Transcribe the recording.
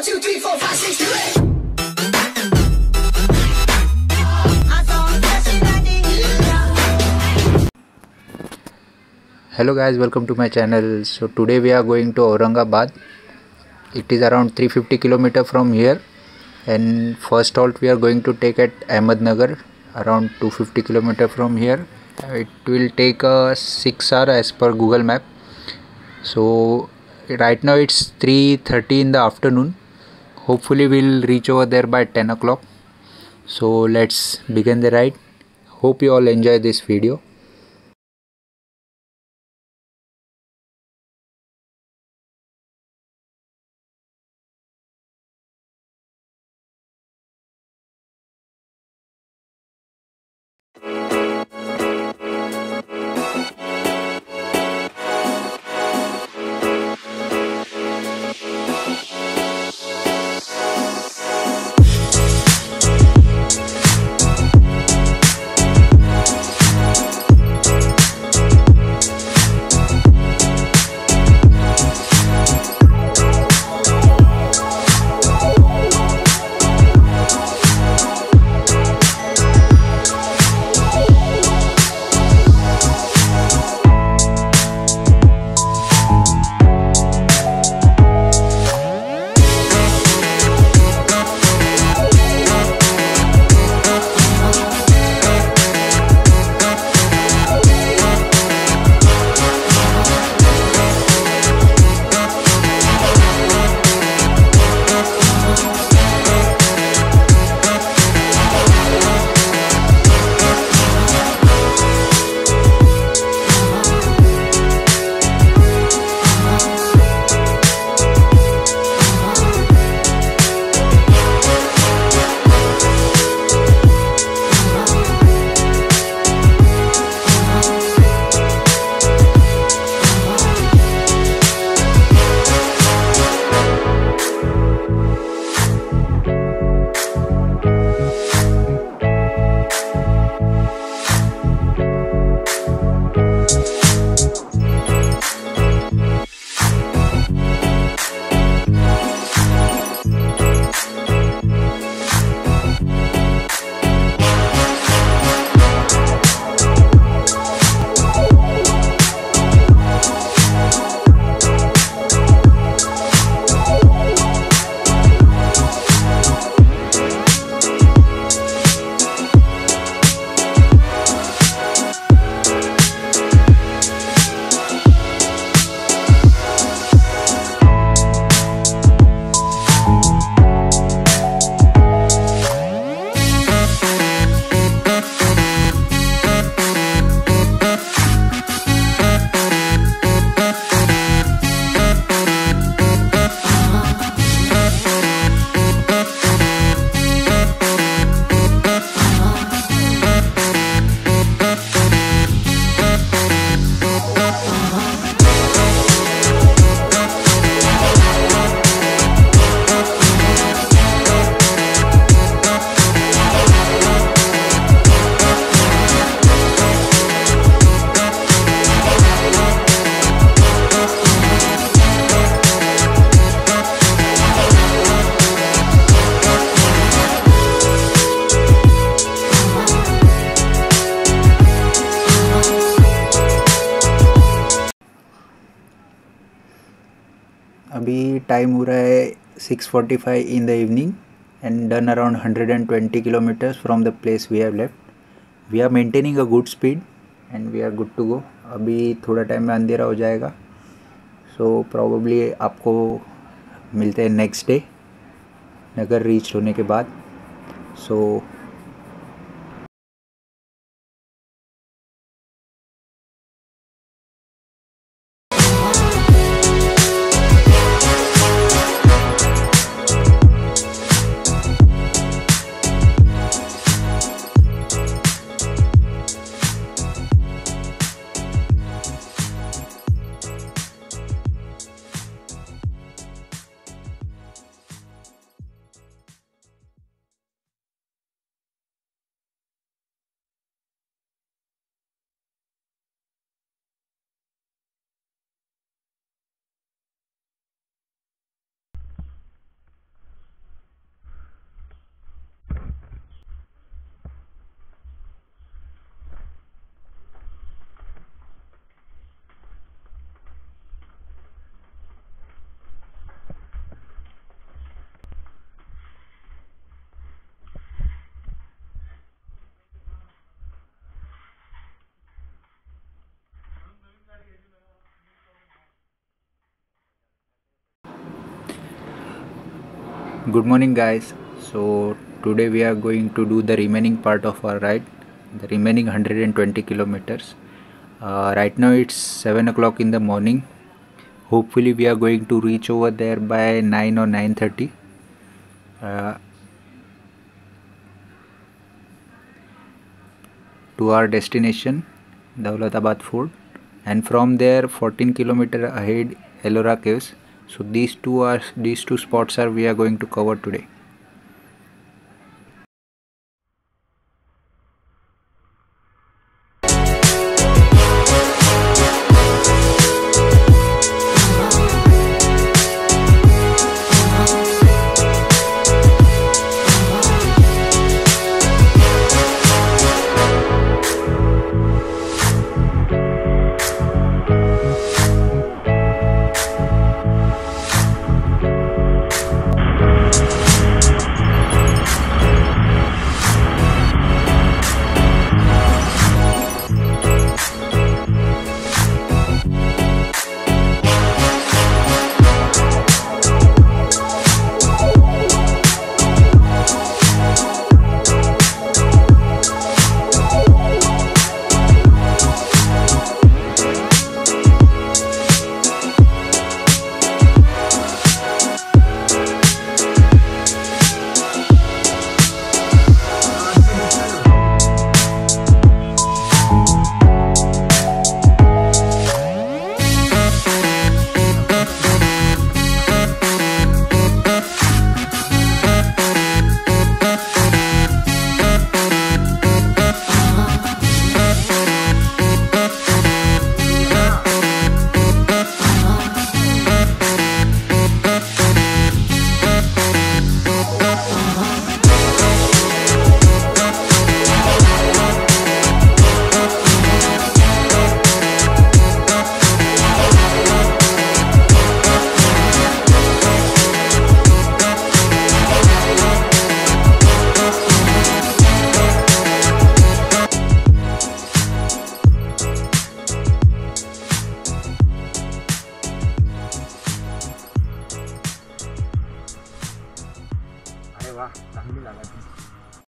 2, 3, 4, 5, 6, 2, 8. Hello guys, welcome to my channel. So today we are going to Aurangabad. It is around 350 km from here, and first halt we are going to take at Ahmednagar, around 250 km from here. It will take 6 hours as per Google Map. So right now it's 3:30 in the afternoon. Hopefully we'll reach over there by 10 o'clock. So let's begin the ride. Hope you all enjoy this video. अभी time हो रहा है 6:45 in the evening and done around 120 kilometers from the place we have left. We are maintaining a good speed and we are good to go. अभी थोड़ा time में अंधेरा हो जाएगा, so probably आपको मिलते हैं नेक्स्ट डे नगर रीच होने के बाद. So Good morning, guys. So today we are going to do the remaining part of our ride, the remaining 120 kilometers. Right now it's 7 o'clock in the morning. Hopefully we are going to reach over there by 9 or 9:30. To our destination, Daulatabad Fort, and from there 14 kilometer ahead Ellora Caves. So these two spots are we are going to cover today. अरे वाह चांगली जागा ती.